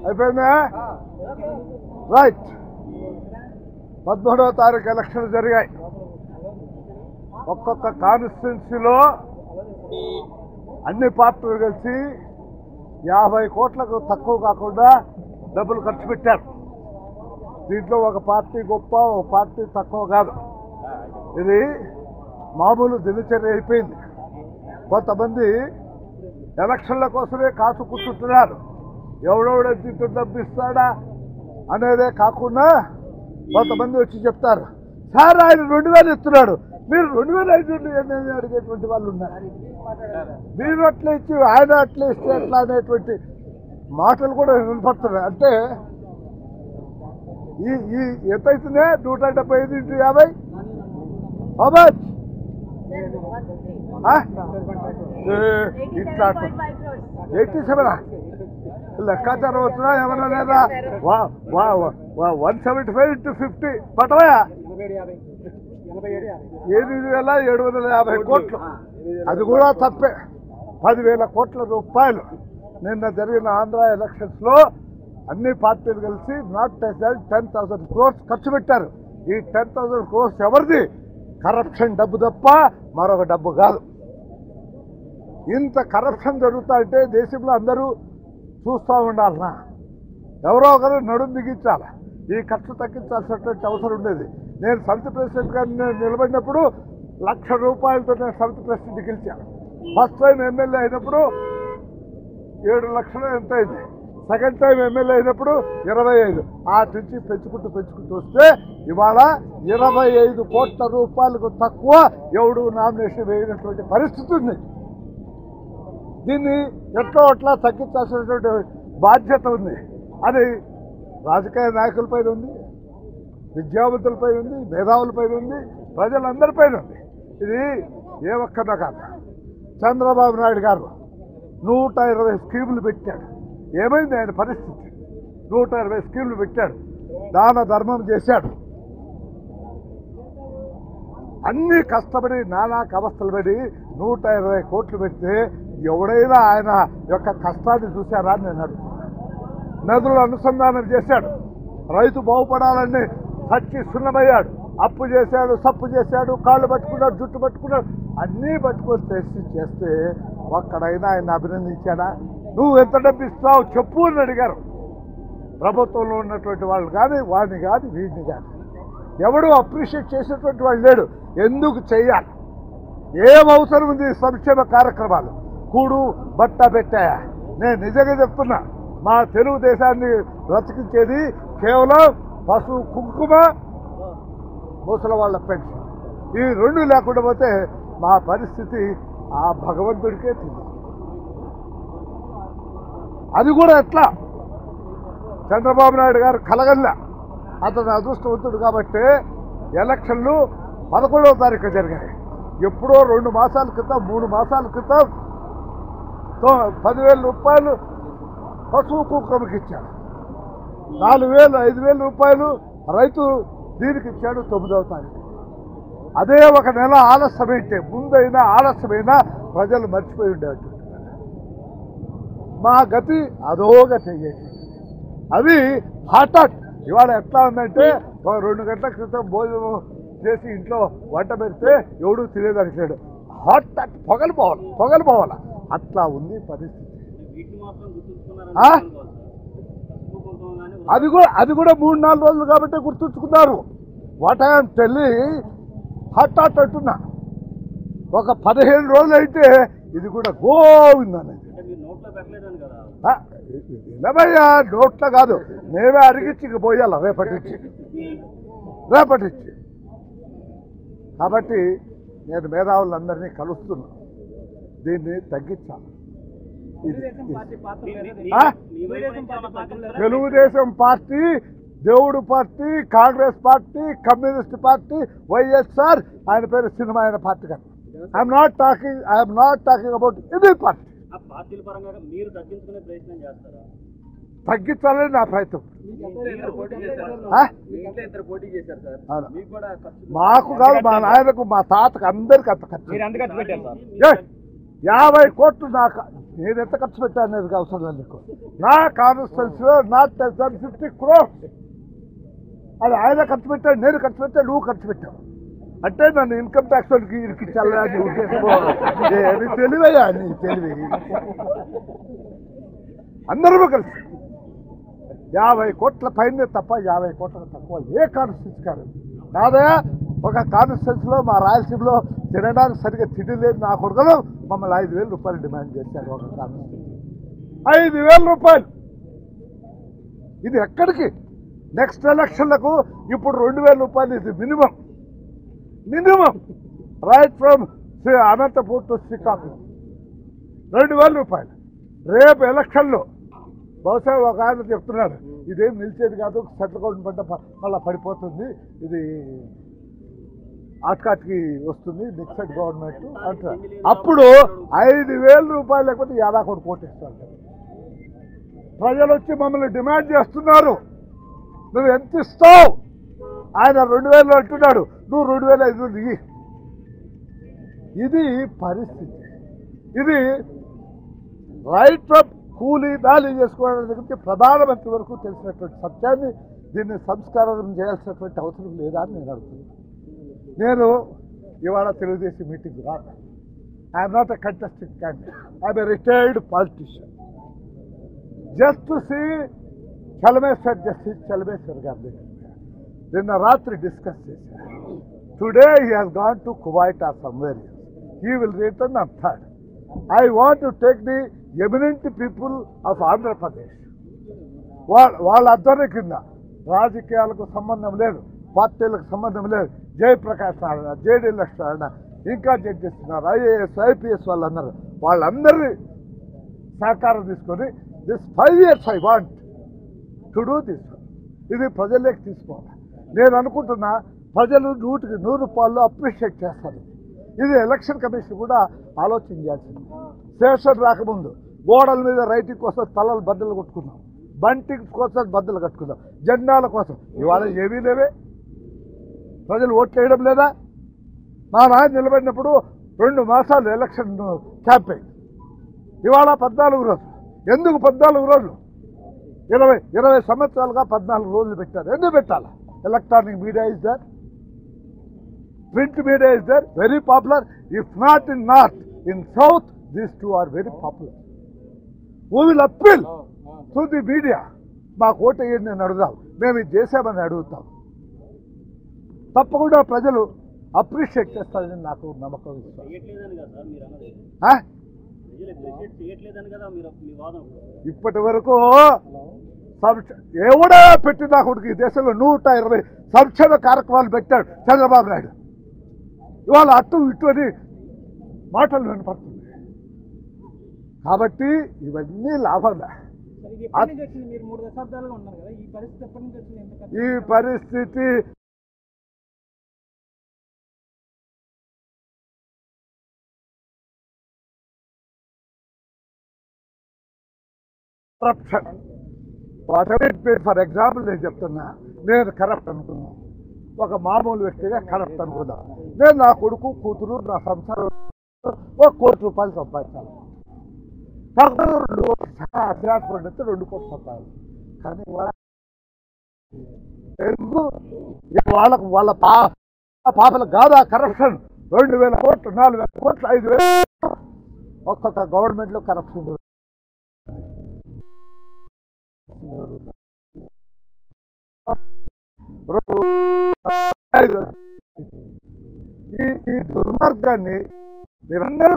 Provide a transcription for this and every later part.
అయిపోయిందా రైట్ 17వ తారీఖు ఎలక్షన్లు జరిగాయి. ఒక్కొక్క కాన్స్టిట్యున్సీలో అన్ని పార్టీలు కలిసి 50 కోట్లకు తక్కువ కాకుండా డబ్బులు ఖర్చు పెట్టారు. దీంట్లో ఒక పార్టీ గొప్ప, ఒక పార్టీ తక్కువ కాదు. ఇది మామూలు దినచర్య అయిపోయింది. కొంతమంది ఎలక్షన్ల కోసమే కాచు కూర్చుంటున్నారు. ఎవడెవడెంత డబ్బు ఇస్తాడా అనేదే కాకుండా కొంతమంది వచ్చి చెప్తారు, సార్ ఆయన 2000 ఇస్తున్నాడు, మీరు 2500 అడిగేటువంటి వాళ్ళు ఉన్నారు. మీరు అట్లా ఇచ్చి ఆయన అట్లా ఇస్తే ఎట్లా అనేటువంటి మాటలు కూడా వినపడుతున్నాయి. అంటే ఈ ఎంత అవుతుందే 175 into 50 అబాజ్ ఇట్లా 87 లెక్కాచారం వచ్చినా ఏమన్నా లేదా 175 into 50 పట్టవయా 8,750 కోట్లు. అది కూడా తప్పే. 10,000 కోట్ల రూపాయలు నిన్న జరిగిన ఆంధ్ర ఎలక్షన్స్ లో అన్ని పార్టీలు కలిసి నాట్ 10,000 crores ఖర్చు పెట్టారు. ఈ 10,000 crores ఎవరిది? కరప్షన్ డబ్బు తప్ప మరొక డబ్బు కాదు. ఇంత కరప్షన్ జరుగుతాయంటే దేశంలో అందరూ చూస్తూ ఉండాలన్నా ఎవరో ఒకరు నడుము బిగించాలి. ఈ ఖర్చు తగ్గించాల్సినటువంటి అవసరం ఉండేది. నేను సమితి ప్రెసిడెంట్ గారిని నిలబడినప్పుడు ₹1,00,000 నేను సమితి ప్రెసిడెంట్ గెలిచాను. ఫస్ట్ టైం ఎమ్మెల్యే అయినప్పుడు 7 లక్షలు ఎంత అయింది. సెకండ్ టైం ఎమ్మెల్యే అయినప్పుడు 25. ఆ నుంచి పెంచుకుంటూ వస్తే ఇవాళ 25 కోట్ల రూపాయలకు తక్కువ ఎవడు నామినేషన్ వేయనటువంటి పరిస్థితి ఉంది. దీన్ని ఎట్లా అట్లా తగ్గించాల్సినటువంటి బాధ్యత ఉంది. అది రాజకీయ నాయకులపైన ఉంది, విద్యావంతులపై ఉంది, మేధావులపై ఉంది, ప్రజలందరిపైన ఉంది. ఇది ఏ ఒక్కదా కాదు. చంద్రబాబు నాయుడు గారు 120 స్కీములు పెట్టాడు. ఏమైంది ఆయన పరిస్థితి? 120 స్కీములు పెట్టాడు, దాన ధర్మం చేశాడు. అన్ని కష్టపడి నానా అవస్థలు పడి 120 కోట్లు పెడితే ఎవడైనా ఆయన యొక్క కష్టాన్ని చూశారా అని నేను అడుగుతున్నాను. నదులు అనుసంధానం చేశాడు, రైతు బాగుపడాలని సచ్చి సున్నమయ్యాడు. అప్పు చేశాడు, సప్పు చేశాడు, కాళ్ళు పట్టుకున్నాడు, జుట్టు పట్టుకున్నాడు, అన్నీ పట్టుకొని చేస్తే ఒక్కడైనా ఆయన అభినందించాడా? నువ్వు ఎంత డబ్బు ఇస్తావు చెప్పు అని అడిగారు. ప్రభుత్వంలో ఉన్నటువంటి వాళ్ళు కానీ వాడిని కానీ వీడిని కానీ ఎవడు అప్రిషియేట్ చేసేటువంటి వాళ్ళు లేడు. ఎందుకు చేయాలి? ఏం అవసరం ఉంది? సంక్షేమ కార్యక్రమాలు కూడు బట్ట పెట్టాయా? నేను నిజంగా చెప్తున్నా, మా తెలుగుదేశాన్ని బ్రతికించేది కేవలం పశువు కుంకుమ, ముసలి వాళ్ళ పెన్షన్. ఈ 2 లేకుండా పోతే మా పరిస్థితి ఆ భగవంతుడికే తెలియదు. అది కూడా ఎట్లా? చంద్రబాబు నాయుడు గారు కలగల్లా. అతను అదృష్టవంతుడు కాబట్టి ఎలక్షన్లు 11వ తారీఖు జరిగాయి. ఎప్పుడో 2 మాసాల క్రితం 3 మాసాల క్రితం 10,000 రూపాయలు పశువు కుంకుమకి ఇచ్చాడు. 4,000 5,000 రూపాయలు రైతు దీనికి ఇచ్చాడు 9వ తారీఖు. అదే ఒక నెల ఆలస్యమైతే, ముందైనా ఆలస్యమైనా ప్రజలు మర్చిపోయి ఉండేవాళ్ళు. మా గతి అదో గతి అయ్యేది. అవి హఠాత్ ఇవాళ ఎట్లా ఉందంటే 2 గంటల క్రితం భోజనం చేసి ఇంట్లో వంట పెడితే ఎవడూ తినేదానికి లేడు. హఠాత్ పొగలు పోవాలా అట్లా ఉంది పరిస్థితి. అది కూడా 3-4 రోజులు కాబట్టి గుర్తుంచుకున్నారు. వాటాయం తెల్లి హఠాత్ అంటున్నా. ఒక 15 రోజులు అయితే ఇది కూడా గోవిందనేది. వినమయ్యా, నోట్ల కాదు, మేమే అరిగిచ్చి పోయాల రేపటి నుంచి. కాబట్టి నేను మేధావులందరినీ కలుస్తున్నా, దీన్ని తగ్గించాలి. తెలుగుదేశం పార్టీ, దేవుడు party, Congress party, communist party, YSR, ఆయన పేరు సినిమా అయిన పార్టీ కాదు. I'm not talking about any party. తగ్గించాలని నా ప్రయత్నం. మాకు కాదు, మా నాయనకు, మా తాతకు, అందరికి అంత ఖర్చు. 50 కోట్లు నాకు నేను ఎంత ఖర్చు పెట్టాను అనేది అవసరం లేదు నీకు. నా కాన్స్టిట్యున్సీలో నాట్ లెస్ దాన్ 50 crores. అది ఆయన ఖర్చు పెట్టాడు, నేను ఖర్చు పెట్టాను, నువ్వు ఖర్చు పెట్టావు. అంటే నన్ను ఇన్కమ్ ట్యాక్స్ వాళ్ళకి ఇరికించాలా నీ ఉద్దేశం? తెలివయ్యా నీ తెలివి. అందరూ కలిసి 50 కోట్ల పైన తప్ప 50 కోట్ల తక్కువ ఏ కాన్స్టిట్యున్సీ కాదు. నాదే ఒక కాన్స్టిట్యున్సీలో మా రాయలసీమలో తినడానికి సరిగ్గా తిండి లేదు నా కొడుకులు మమ్మల్ని 5,000 రూపాయలు డిమాండ్ చేశారు. ఒక కాన్స్టిట్యున్సీ 5,000 రూపాయలు. ఇది ఎక్కడికి? నెక్స్ట్ ఎలక్షన్లకు ఇప్పుడు 2,000 రూపాయలు. ఇది minimum right from Anantapur to Srikakulam 2,000 రూపాయలు. రేపు ఎలక్షన్లో బహుశా ఒక ఆయన చెప్తున్నాడు ఇదేం నిలిచేది కాదు, సెంట్రల్ గవర్నమెంట్ మళ్ళీ పడిపోతుంది, ఇది ఆటకాటికి వస్తుంది నెక్స్ట్ గవర్నమెంట్ అంటారు. అప్పుడు 5,000 రూపాయలు లేకపోతే 50 కోట్లు ఇస్తారు. ప్రజలు వచ్చి మమ్మల్ని డిమాండ్ చేస్తున్నారు, నువ్వు ఎంత ఇస్తావు? ఆయన 2,000 అంటున్నాడు, నువ్వు 2,500 ఇయ్యి. ఇది పరిస్థితి. ఇది రైట్ ఫ్రమ్ కూలీ నాలి చేసుకోవడం దగ్గరికి ప్రధానమంత్రి వరకు తెలిసినటువంటి సత్యాన్ని దీన్ని సంస్కారం చేయాల్సినటువంటి అవసరం లేదా అని నేను అడుగుతున్నాను. నేను ఇవాళ తెలుగుదేశం మీటింగ్ రాను. I'm not a contesting candidate, I'm a retired politician. Just to see Chalameswar justice Chalameswar గారి నిన్న రాత్రి డిస్కస్ చేశారు. Today he has gone to Kuwait or somewhere. He will return on 3rd. I want to take the eminent people of Andhra Pradesh. వాళ్ళందరి కింద రాజకీయాలకు సంబంధం లేదు, పార్టీలకు సంబంధం లేదు. జయప్రకాష్ నారాయణ, జేడీ లక్ష్మణ, ఇంకా జడ్జెస్ ఉన్నారు, IAS IPS వాళ్ళందరి సహకారం తీసుకొని this 5 years I want to do this. ఇది ప్రజల్లోకి తీసుకోవాలి. నేను అనుకుంటున్నా ప్రజలు 100కి 100 అప్రిషియేట్ చేస్తారు. ఇది ఎలక్షన్ కమిషన్ కూడా ఆలోచన చేయాల్సింది. శేషన్ రాకముందు గోడల మీద రైటింగ్ కోసం తలలు బద్దలు కొట్టుకున్నాం, బంటింగ్ కోసం బద్దలు కట్టుకున్నాం, జెండాల కోసం. ఇవాళ ఏమీ లేవే. ప్రజలు ఓట్లు వేయడం లేదా? మా నాయన నిలబడినప్పుడు 2 మాసాలు ఎలక్షన్ క్యాంపెయిన్. ఇవాళ 14 రోజులు. ఎందుకు 14 రోజులు? 20 సంవత్సరాలుగా 14 రోజులు పెట్టారు. ఎందుకు పెట్టాలా? Electronic media is there, print media is there, very popular. If not in north, in south, these two are very popular. We will appeal to the media. మాకు ఓటు వేయండి నేను అడుగుదాం, మేము ఇది చేసామని అడుగుతాం. తప్పకుండా ప్రజలు అప్రిషియేట్ చేస్తారని నాకు నమ్మకం. ఇప్పటి వరకు ఎవడా పెట్టిన కొడుకు ఈ దేశంలో 120 సంక్షేమ కార్యక్రమాలు పెట్టాడు చంద్రబాబు నాయుడు. ఇవాళ అటు ఇటు అని మాటలు వినపడుతుంది. కాబట్టి ఇవన్నీ లాభాలే. ఈ పరిస్థితి కరప్షన్. ఫర్ ఎగ్జాంపుల్ నేను చెప్తున్నా, నేను కరప్ట్ అనుకున్నా, ఒక మామూలు వ్యక్తిగా కరప్ట్ అనుకున్నా. నేను నా కొడుకు కూతురు నా సంసారం 1 కోటి రూపాయలు సంపాదించాలి. కాకపోతే 2 కోట్లు 2 కోట్లు సంపాదించాలి. కానీ వాళ్ళకు వాళ్ళ పాపలకు కాదు ఆ కరప్షన్. 2,000 కోట్లు 4,000 కోట్లు 5,000 ఒక్కొక్క గవర్నమెంట్లో కరప్షన్. ఈ దుర్మార్గాన్ని మీరందరూ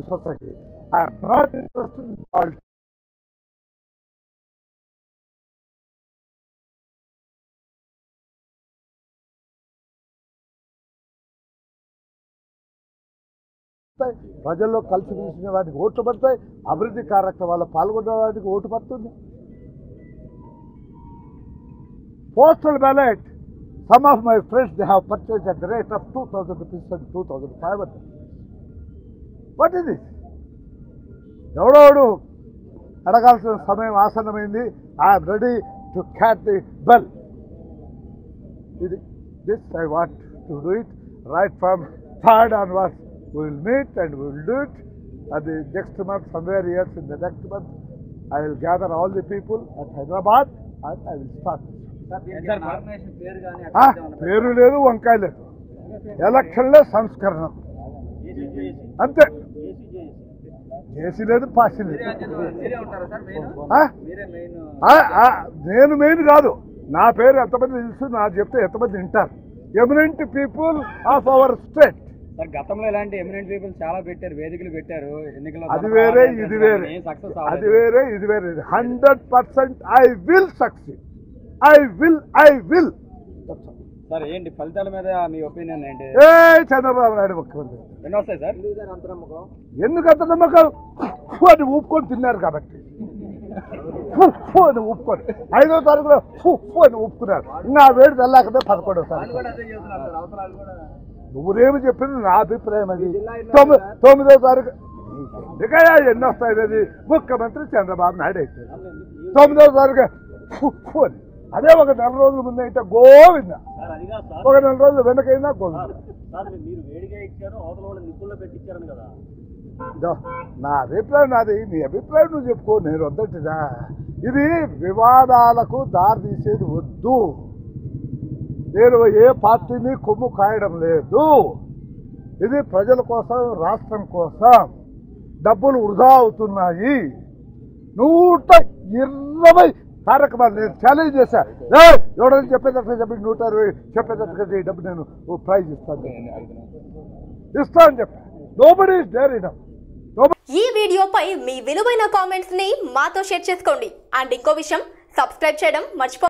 society I'm not interested in politics. ప్రజల్లో కలిసి పిలిచిన వాటికి ఓట్లు పడతాయి, అభివృద్ధి కార్యక్రమాల్లో పాల్గొన్న వాటికి ఓటు పడుతుంది. Postal ballot, some of my friends they have purchase at the rate of 2,000 rupees and 2,500. What is this? ఎవడోడు అడగాల్సిన సమయం ఆసన్నమైంది, I'm ready to catch the bell. This I want to do it right from 3rd onwards. We will meet and we will do it. And the next month, somewhere else in the next month, I will gather all the people at Hyderabad and I will start. పేరు లేదు, వంకాయ లేదు. ఎలక్షన్లో సంస్కరణం అంతే. చేసి లేదు, పాసి లేదు. నేను మెయిన్ కాదు. నా పేరు ఎంతమంది తెలుసు, నాకు చెప్తే ఎంతమంది వింటారు. Eminent people of our state. గతంలో ఇలాంటి ఎమినెంట్ పీపుల్ చాలా పెట్టారు, వేదికలు పెట్టారు ఎన్నికల్లో. అది వేరే, ఇది వేరే. అది వేరే, ఇది వేరే. 100% I will succeed. I will. Sir ఏంటి ఫలితాల మీద మీ ఒపీనియన్ ఏంటి? చంద్రబాబు నాయుడు ముఖ్యమంత్రి. ఎన్ని వస్తాయి సార్? ఎందుకు అంత నమ్మకం? అని ఊపుకొని తిన్నారు కాబట్టి. అని ఊపుకొని 5వ తారీఖులో అని ఊపుకున్నారు. ఇంకా వేడి తెల్లాకనే 11వ తారీఖు. నువ్వునేమి చెప్పింది నా అభిప్రాయం. అది 9వ తారీఖు ఇంకా ఎన్ని వస్తాయి? అది ముఖ్యమంత్రి చంద్రబాబు నాయుడు అయితే 9వ తారీఖు అని. అదే ఒక 4 రోజుల ముందు అయితే గోవింద, ఒక 4 రోజులు వెనకైనా గోవింద. నా అభిప్రాయం నాది, నీ అభిప్రాయం నువ్వు చెప్పుకో. నేను వద్దటిదా. ఇది వివాదాలకు దారి తీసేది వద్దు. నేను ఏ పార్టీని కొమ్ము కాయడం లేదు. ఇది ప్రజల కోసం, రాష్ట్రం కోసం. డబ్బులు వృధా అవుతున్నాయి. 120 కార్యక్రమాలు నేను ఛాలెంజ్ చేశా. ఎవడని చెప్పేటట్టుగా చెప్పి 120 చెప్పేటట్టుగా ఈ డబ్బు నేను ప్రైజ్ ఇస్తాను అని చెప్పా. Nobody is there enough. ఈ వీడియోపై మీ విలువైన కామెంట్స్ ని మాతో షేర్ చేసుకోండి. అండ్ ఇంకో విషయం, సబ్స్క్రైబ్ చేయడం మర్చిపో